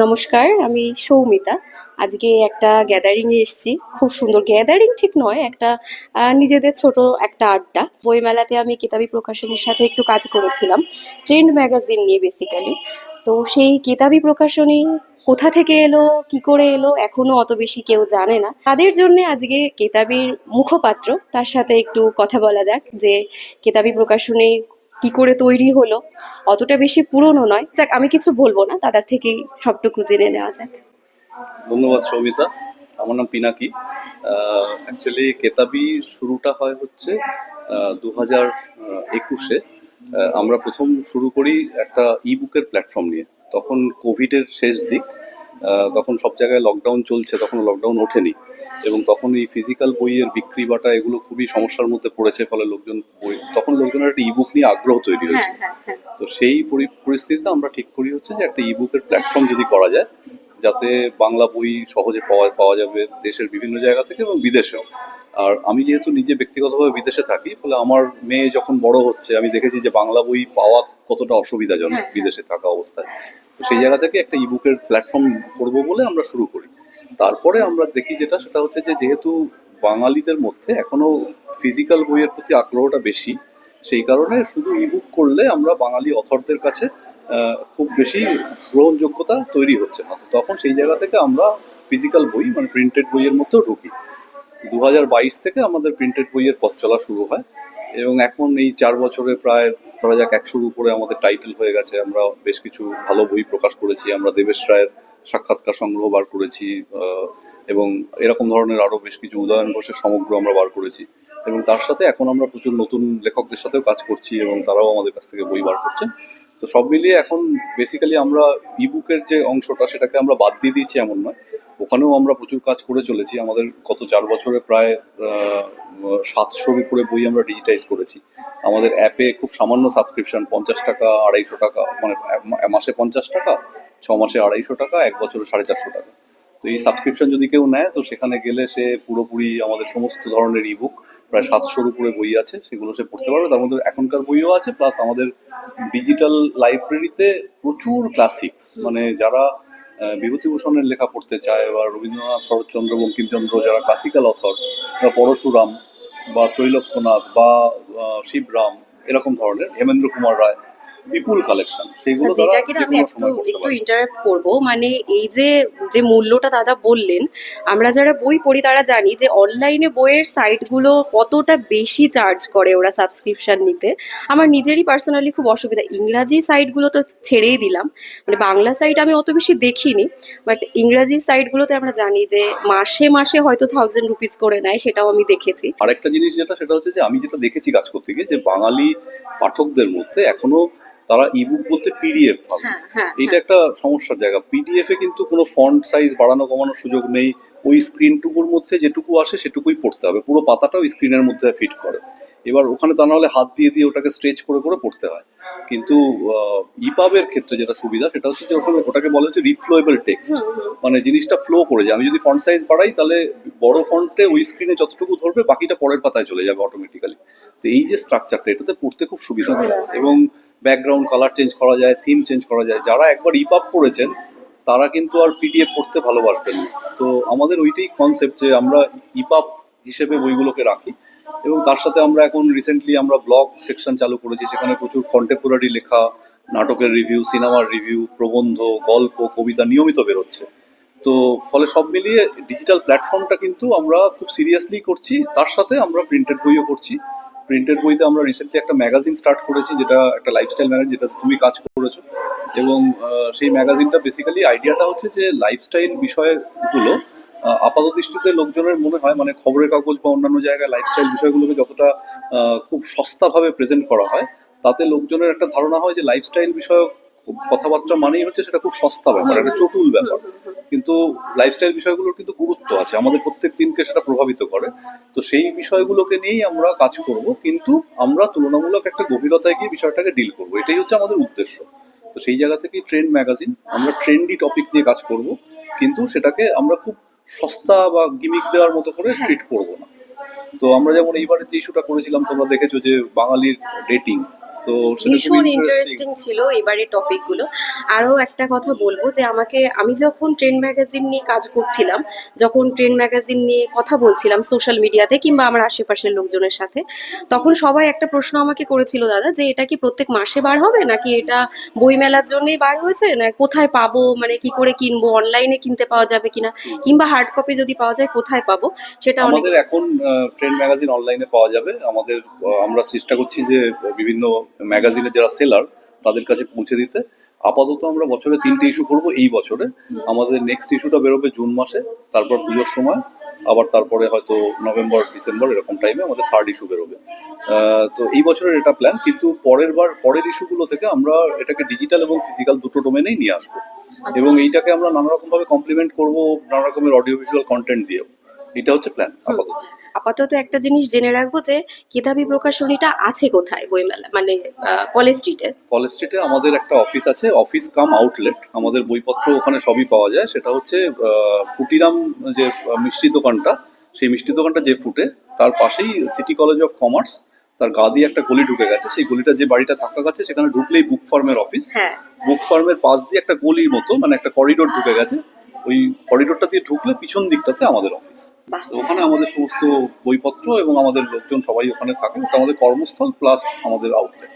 নমস্কার, আমি সৌমিতা। আজকে একটা গ্যাদারিংয়ে এসেছি। খুব সুন্দর গ্যাদারিং ঠিক নয়, একটা নিজেদের ছোট একটা আড্ডা। বইমেলাতে আমি কিতাবি প্রকাশনীর সাথে একটু কাজ করেছিলাম, ট্রেন্ড ম্যাগাজিন নিয়ে বেসিক্যালি। তো সেই কিতাবি প্রকাশনী কোথা থেকে এলো, কি করে এলো, এখনো অত বেশি কেউ জানে না। তাদের জন্য আজকে কিতাবির মুখপাত্র, তার সাথে একটু কথা বলা যাক যে কিতাবি প্রকাশনী কি করে তৈরি হলো। অতটা বেশি পুরনো নয়, যাক আমি কিছু বলবো না, তাদের থেকেই সবটুকু জেনে নেওয়া যাক। ধন্যবাদ সৌমিতা। আমার নাম পিনাকি। অ্যাকচুয়ালি কেতাবি শুরুটা হয় হচ্ছে 2021-এ। আমরা প্রথম শুরু করি একটা ই বুকের প্ল্যাটফর্ম নিয়ে। তখন কোভিডের শেষ দিক, তখন সব জায়গায় লকডাউন চলছে, তখন লকডাউন ওঠেনি এবং তখন এই ফিজিক্যাল বইয়ের বিক্রি বাটা এগুলো খুবই সমস্যার মধ্যে পড়েছে। ফলে তখন লোকজনের একটা ই বুক নিয়ে আগ্রহ তৈরি হয়েছে। তো সেই পরিস্থিতিতে আমরা ঠিক করি হচ্ছে যে একটা ই বুকের প্ল্যাটফর্ম যদি করা যায়, যাতে বাংলা বই সহজে পাওয়া পাওয়া যাবে দেশের বিভিন্ন জায়গা থেকে এবং বিদেশেও। আর আমি যেহেতু নিজে ব্যক্তিগতভাবে বিদেশে থাকি, ফলে আমার মেয়ে যখন বড় হচ্ছে আমি দেখেছি যে বাংলা বই পাওয়া কতটা অসুবিধাজনক বিদেশে থাকা অবস্থায়। তো সেই জায়গা থেকে একটা ইবুকের প্ল্যাটফর্ম করব বলে আমরা শুরু করি। তারপরে আমরা দেখি সেটা হচ্ছে যে যেহেতু বাঙালিদের মধ্যে এখনো ফিজিক্যাল বইয়ের প্রতি আগ্রহটা বেশি, সেই কারণে শুধু ইবুক করলে আমরা বাঙালি অথরদের কাছে খুব বেশি গ্রহণযোগ্যতা তৈরি হচ্ছে না। তো তখন সেই জায়গা থেকে আমরা ফিজিক্যাল বই মানে প্রিন্টেড বইয়ের মধ্যেও ঢুকি। 2022 থেকে আমাদের প্রিন্টেড বইয়ের পথ চলা শুরু হয় এবং এখন এই 4 বছরে প্রায় ধরা যাক 100-র উপরে আমাদের টাইটেল হয়ে গেছে। আমরা বেশ কিছু ভালো বই প্রকাশ করেছি। আমরা দেবেশ রায়ের সাক্ষাৎকার সংগ্রহ বার করেছি এবং এরকম ধরনের আরো বেশ কিছু উদয়ন ঘোষের সমগ্র আমরা বার করেছি এবং তার সাথে এখন আমরা প্রচুর নতুন লেখকদের সাথেও কাজ করছি এবং তারাও আমাদের কাছ থেকে বই বার করছেন। তো সব মিলিয়ে এখন বেসিক্যালি আমরা ইবুকের যে অংশটা সেটাকে আমরা বাদ দিয়ে দিয়েছি এমন নয়, ওখানেও আমরা প্রচুর কাজ করে চলেছি। আমাদের গত 4 বছরে প্রায় 700-র উপরে বই আমরা ডিজিটাইজ করেছি। আমাদের অ্যাপে খুব সামান্য সাবস্ক্রিপশন, 50 টাকা, 250 টাকা, মানে মাসে 50 টাকা, 6 মাসে 250 টাকা, 1 বছরে 450 টাকা। তো এই সাবস্ক্রিপশন যদি কেউ নেয় তো সেখানে গেলে সে পুরোপুরি আমাদের সমস্ত ধরনের ইবুক, প্রায় 700-র উপরে বই আছে, সেগুলো সে পড়তে পারবে। তার মধ্যে এখনকার বইও আছে, প্লাস আমাদের ডিজিটাল লাইব্রেরিতে প্রচুর ক্লাসিক্স, মানে যারা বিভূতিভূষণের লেখা পড়তে চায় বা রবীন্দ্রনাথ, শরৎচন্দ্র, বঙ্কিমচন্দ্র, যারা ক্লাসিক্যাল অথর, বা পরশুরাম বা ত্রৈলোক্যনাথ বা শিবরাম, এরকম ধরনের, হেমেন্দ্র কুমার রায়, বিপুল কালেকশন, সেইগুলো তারা যেটা কিনা যে আমি কোনো একটু সময় পড়তে একটু পারে। ইন্টারাপ্ট করব, মানে এই যে যে মূল্যটা দাদা বললেন, আমরা যারা বই পড়ি তারা জানি যে অনলাইনে বইয়ের সাইটগুলো কতটা বেশি চার্জ করে ওরা সাবস্ক্রিপশন নিতে। আমার নিজেরই পার্সোনালি খুব অসুবিধা, ইংরাজি সাইটগুলো তো ছেড়েই দিলাম, মানে বাংলা সাইট আমি অত বেশি দেখিনি, বাট ইংরাজি সাইটগুলোতে আমরা জানি যে মাসে মাসে হয়তো 1000 রুপিস করে নেয়, সেটাও আমি দেখেছি। আরেকটা জিনিস সেটা হচ্ছে যে আমি যেটা দেখেছি কাজ করতে গিয়ে, যে বাঙালি পাঠকদের মধ্যে এখনো তারা ইবুক বলতে পিডিএফ ভাবে। হ্যাঁ, হ্যাঁ, এইটা একটা সমস্যার জায়গা। পিডিএফ এ কিন্তু কোনো ফন্ট সাইজ বাড়ানো কমানোর সুযোগ নেই। ওই স্ক্রিনটুকুর মধ্যে যেটুকু আসে সেটুকুই পড়তে হবে, পুরো পাতাটা ওই স্ক্রিনের মধ্যে ফিট করে। এবার ওখানে তা নাহলে হাত দিয়ে দিয়ে ওটাকে স্ট্রেচ করে করে পড়তে হয়। কিন্তু ইপাবের ক্ষেত্রে যেটা সুবিধা সেটা হচ্ছে যে ওখানে ওটাকে বলা হচ্ছে রিফ্লোয়েবল টেক্সট, মানে জিনিসটা ফ্লো করে যায়। আমি যদি ফন্ট সাইজ বাড়াই তাহলে বড় ফন্টে ওই স্ক্রিনে যতটুকু ধরবে বাকিটা পরের পাতায় চলে যাবে অটোমেটিক্যালি। তো এই যে স্ট্রাকচারটা, এটাতে পড়তে খুব সুবিধা হয় এবং ব্যাকগ্রাউন্ড কালার চেঞ্জ করা যায়, থিম চেঞ্জ করা যায়। যারা একবার ইপাব পড়েছেন তারা কিন্তু আর পিডিএফ পড়তে ভালোবাসবেন না। তো আমাদের ওইটাই কনসেপ্ট যে আমরা ইপাব হিসেবে বইগুলোকে রাখি এবং তার সাথে আমরা এখন রিসেন্টলি আমরা ব্লগ সেকশন চালু করেছি। সেখানে প্রচুর কন্টেম্পোরারি লেখা, নাটকের রিভিউ, সিনেমার রিভিউ, প্রবন্ধ, গল্প, কবিতা নিয়মিত বেরোচ্ছে। তো ফলে সব মিলিয়ে ডিজিটাল প্ল্যাটফর্মটা কিন্তু আমরা খুব সিরিয়াসলি করছি, তার সাথে আমরা প্রিন্টেড বইও করছি। প্রিন্টেড বইতে আমরা রিসেন্টলি একটা ম্যাগাজিন স্টার্ট করেছি, যেটা একটা লাইফস্টাইল ম্যাগাজিন, যেটা তুমি কাজ করেছো। এবং সেই ম্যাগাজিনটা বেসিক্যালি আইডিয়াটা হচ্ছে যে লাইফস্টাইল বিষয়গুলো আপাত দৃষ্টিতে লোকজনের মনে হয়, মানে খবরের কাগজ বা অন্যান্য জায়গায় লাইফস্টাইল বিষয়গুলোকে যতটা খুব সস্তাভাবে প্রেজেন্ট করা হয়, তাতে লোকজনের একটা ধারণা হয় যে লাইফস্টাইল বিষয়ক কথাবার্তা মানেই হচ্ছে সেটা খুব সস্তা ব্যাপার, একটা চটুল ব্যাপার। কিন্তু লাইফস্টাইল বিষয়গুলোর কিন্তু গুরুত্ব আছে, আমাদের প্রত্যেক দিনকে সেটা প্রভাবিত করে। তো সেই বিষয়গুলোকে নিয়েই আমরা কাজ করব, কিন্তু আমরা তুলনামূলক একটা গভীরতায় গিয়ে বিষয়টাকে ডিল করব, এটাই হচ্ছে আমাদের উদ্দেশ্য। তো সেই জায়গা থেকেই ট্রেন্ড ম্যাগাজিন, আমরা ট্রেন্ডি টপিক নিয়ে কাজ করব, কিন্তু সেটাকে আমরা খুব সস্তা বা গিমিক দেওয়ার মতো করে ট্রিট করব না। তো আমরা যেমন এইবারে যে ইস্যুটা করেছিলাম, তোমরা দেখেছো যে বাঙালির ডেটিং, তো সেটা খুবই ভীষণ ইন্টারেস্টিং। ইন্টারেস্টিং ছিল এবারে টপিকগুলো। আরও একটা কথা বলবো যে আমি যখন ট্রেন্ড ম্যাগাজিন নিয়ে কাজ করছিলাম, যখন ট্রেন্ড ম্যাগাজিন নিয়ে কথা বলছিলাম সোশ্যাল মিডিয়াতে কিংবা আমার আশেপাশের লোকজনের সাথে, তখন সবাই একটা প্রশ্ন আমাকে করেছিল, দাদা, যে এটা কি প্রত্যেক মাসে বার হবে, নাকি এটা বইমেলার জন্যই বার হয়েছে, না কোথায় পাবো, মানে কি করে কিনবো, অনলাইনে কিনতে পাওয়া যাবে কিনা, কিংবা হার্ড কপি যদি পাওয়া যায় কোথায় পাবো, সেটা অনেক। আমাদের এখন ট্রেন্ড ম্যাগাজিন অনলাইনে পাওয়া যাবে। আমরা চেষ্টা করছি যে বিভিন্ন ম্যাগাজিনের যারা সেলার তাদের কাছে পৌঁছে দিতে। আপাতত আমরা বছরে 3টে ইস্যু করবো এই বছরে। আমাদের নেক্সট ইস্যুটা বেরোবে জুন মাসে, তারপর পুজোর সময়, আবার তারপরে হয়তো নভেম্বর ডিসেম্বর এরকম টাইমে আমাদের থার্ড ইস্যু বেরোবে। তো এই বছরের এটা প্ল্যান, কিন্তু পরের ইস্যুগুলো থেকে আমরা এটাকে ডিজিটাল এবং ফিজিক্যাল দুটো ডোমেনেই নিয়ে আসবো, এবং এইটাকে আমরা নানা রকম ভাবে কমপ্লিমেন্ট করবো নানা রকমের অডিও ভিজুয়াল কন্টেন্ট দিয়েও। এটা হচ্ছে প্ল্যান আপাতত। আপাতত একটা জিনিস জেনে রাখবো যে কিতাবি প্রকাশনীটা আছে কোথায়, বইমেলা মানে কলেজ স্ট্রিটে। কলেজ স্ট্রিটে আমাদের একটা অফিস আছে, অফিস কাম আউটলেট। আমাদের বইপত্র ওখানে সবই পাওয়া যায়। সেটা হচ্ছে ফুটিরাম, যে মিষ্টি দোকানটা, সেই মিষ্টি দোকানটা যে ফুটে, তার পাশেই সিটি কলেজ অফ কমার্স, তার গা দিয়ে একটা গলি ঢুকে গেছে। সেই গলিটা যে বাড়িটা ধাক্কা গেছে, সেখানে ঢুকলেই বুক ফার্মের অফিস। হ্যাঁ। বুক ফার্মের পাশ দিয়ে একটা গলির মতো, মানে একটা করিডোর ঢুকে গেছে। ওই করিডোরটা দিয়ে ঢুকলে পিছন দিকটাতে আমাদের অফিস। বাহ। তো ওখানে আমাদের সমস্ত বইপত্র এবং আমাদের লোকজন সবাই ওখানে থাকে। ওটা আমাদের কর্মস্থল প্লাস আমাদের আউটলেট।